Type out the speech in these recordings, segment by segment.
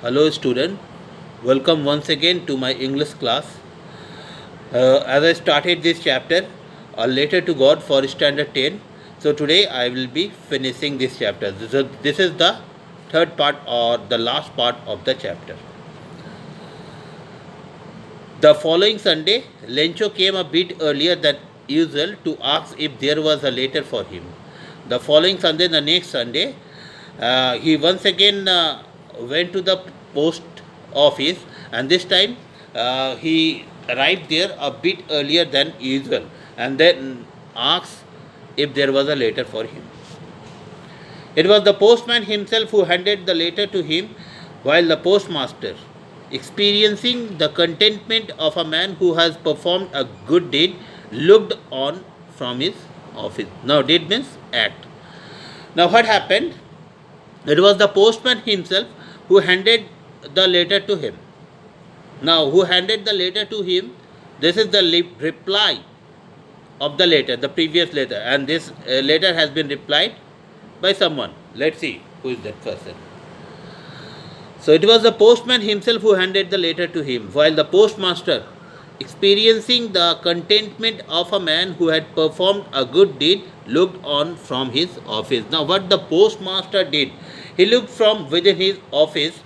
Hello student, welcome once again to my English class. As I started this chapter, A Letter to God for Standard 10, so today I will be finishing this chapter. This is the third part or the last part of the chapter. The following Sunday, Lencho came a bit earlier than usual to ask if there was a letter for him. The following Sunday, the next Sunday, he once again went to the post office, and this time he arrived there a bit earlier than usual and then asked if there was a letter for him. It was the postman himself who handed the letter to him, while the postmaster, experiencing the contentment of a man who has performed a good deed, looked on from his office. Now, deed means act. Now, what happened? It was the postman himself who handed the letter to him. Now, who handed the letter to him? This is the reply of the letter, the previous letter, and this letter has been replied by someone. Let's see who is that person. So it was the postman himself who handed the letter to him, while the postmaster, experiencing the contentment of a man who had performed a good deed, looked on from his office. Now, what the postmaster did, he looked from within his office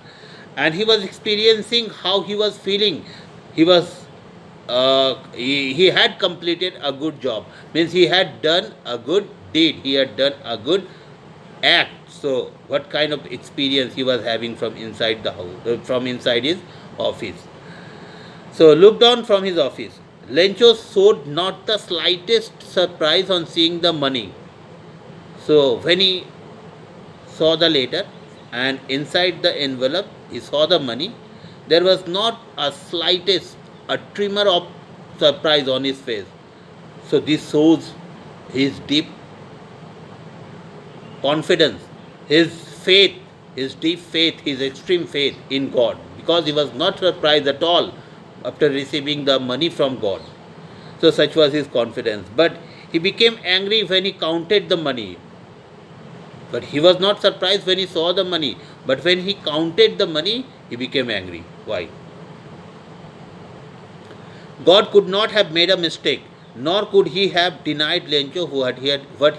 and he was experiencing how he was feeling. He had completed a good job, means he had done a good deed, he had done a good act. So what kind of experience he was having from inside the house, from inside his office. So looked on from his office. Lencho showed not the slightest surprise on seeing the money. So when he saw the letter and inside the envelope he saw the money, there was not a slightest a tremor of surprise on his face. So this shows his deep confidence, his faith, his deep faith, his extreme faith in God, because he was not surprised at all after receiving the money from God. So such was his confidence. But he became angry when he counted the money. But he was not surprised when he saw the money. But when he counted the money, he became angry. Why? God could not have made a mistake, nor could he have denied Lencho what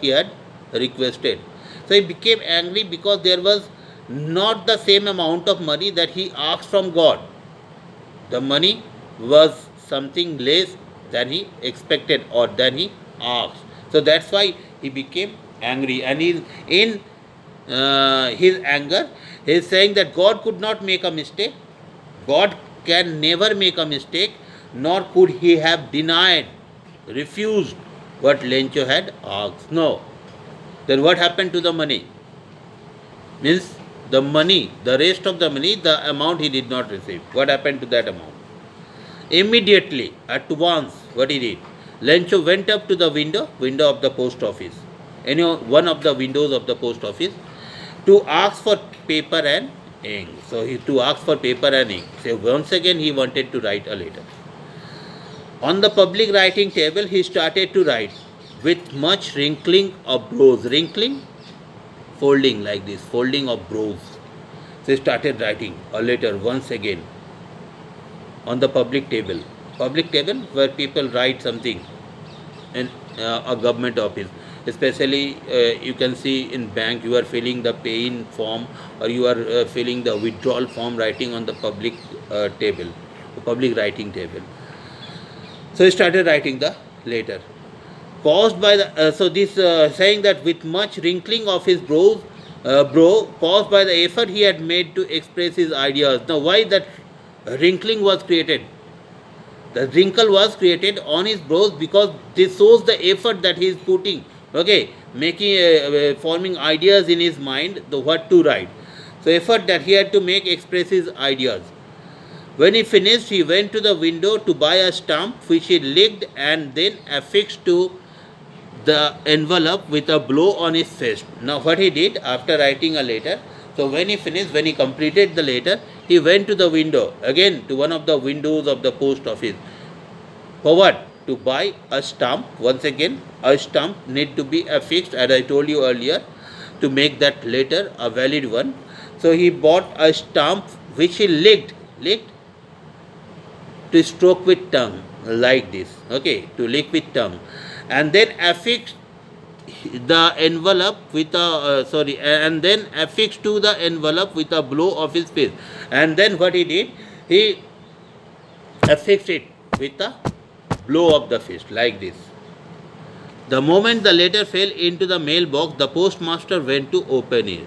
he had requested. So he became angry because there was not the same amount of money that he asked from God. The money was something less than he expected or than he asked. So that's why he became angry. And in his anger, he is saying that God could not make a mistake. God can never make a mistake, nor could he have denied, refused what Lencho had asked. No. Then what happened to the money? Means the money, the rest of the money, the amount he did not receive. What happened to that amount? Immediately, at once, what he did? Lencho went up to the window of the post office, one of the windows of the post office, to ask for paper and ink. So to ask for paper and ink. So once again he wanted to write a letter. On the public writing table, he started to write with much wrinkling of brows. Wrinkling, folding like this, folding of brows. So he started writing a letter once again on the public table. Public table where people write something in a government office. Especially you can see in bank, you are filling the pay-in form or you are filling the withdrawal form, writing on the public table, public writing table. So he started writing the letter. Caused by the saying that with much wrinkling of his brow, caused by the effort he had made to express his ideas. Now, why that wrinkling was created? The wrinkle was created on his brows because this shows the effort that he is putting. Okay, making forming ideas in his mind, the what to write. So effort that he had to make express his ideas. When he finished, he went to the window to buy a stamp which he licked and then affixed to the envelope with a blow on his fist. Now what he did after writing a letter, so when he finished, when he completed the letter, he went to the window, again to one of the windows of the post office. For what? To buy a stamp. Once again, a stamp need to be affixed, as I told you earlier, to make that letter a valid one. So he bought a stamp which he licked to stroke with tongue like this, okay, to lick with tongue, and then affixed the envelope with a and then affixed to the envelope with a blow of his fist. And then what he did, he affixed it with a blow of the fist like this. The moment the letter fell into the mailbox, the postmaster went to open it.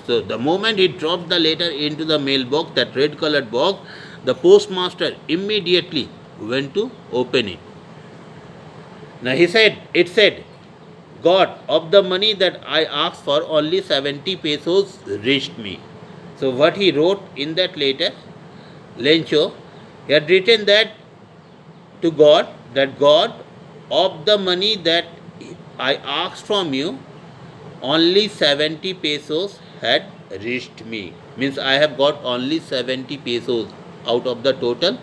So the moment he dropped the letter into the mailbox, that red colored box, the postmaster immediately went to open it. Now it said, God, of the money that I asked for, only 70 pesos reached me. So what he wrote in that letter, Lencho, he had written that to God, that God, of the money that I asked from you, only 70 pesos had reached me. Means I have got only 70 pesos out of the total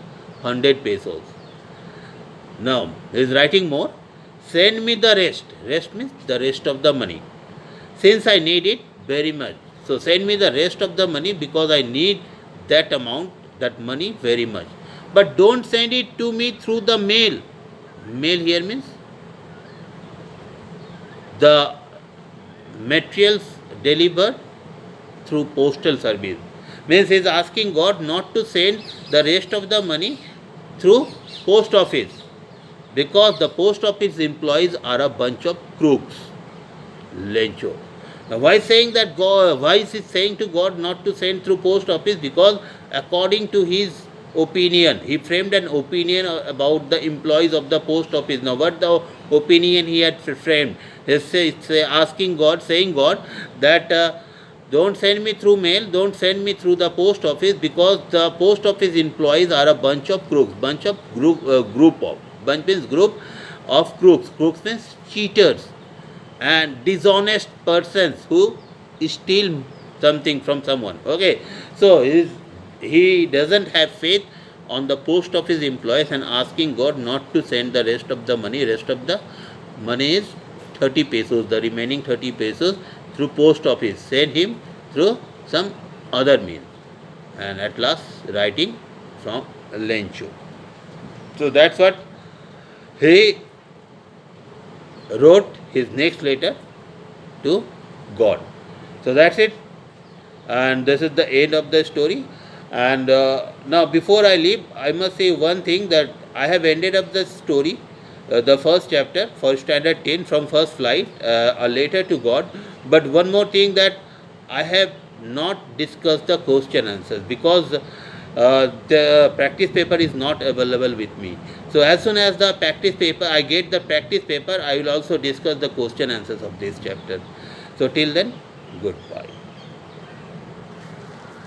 100 pesos. Now, he is writing more. Send me the rest. Rest means the rest of the money. Since I need it very much. So send me the rest of the money because I need that amount, that money very much. But don't send it to me through the mail. Mail here means the materials delivered through postal service. Means he is asking God not to send the rest of the money through post office, because the post office employees are a bunch of crooks. Lencho. Now why saying that God, why is he saying to God not to send through post office? Because according to his opinion, he framed an opinion about the employees of the post office. Now what the opinion he had framed? He's asking God, saying God that don't send me through mail, don't send me through the post office, because the post office employees are a bunch of crooks, bunch of bunch means group of crooks. Crooks means cheaters and dishonest persons who steal something from someone. Okay, so he doesn't have faith on the post office employees and asking God not to send the rest of the money. Rest of the money is 30 pesos, the remaining 30 pesos through post office. Send him through some other means. And at last, writing from Lencho. So that's what he wrote his next letter to God. So that's it, and this is the end of the story. And now, before I leave, I must say one thing, that I have ended up the story, the first chapter for standard 10, from first flight, a letter to God. But one more thing, that I have not discussed the question answers, because the practice paper is not available with me. So as soon as the practice paper, I get the practice paper, I will also discuss the question answers of this chapter. So till then, goodbye.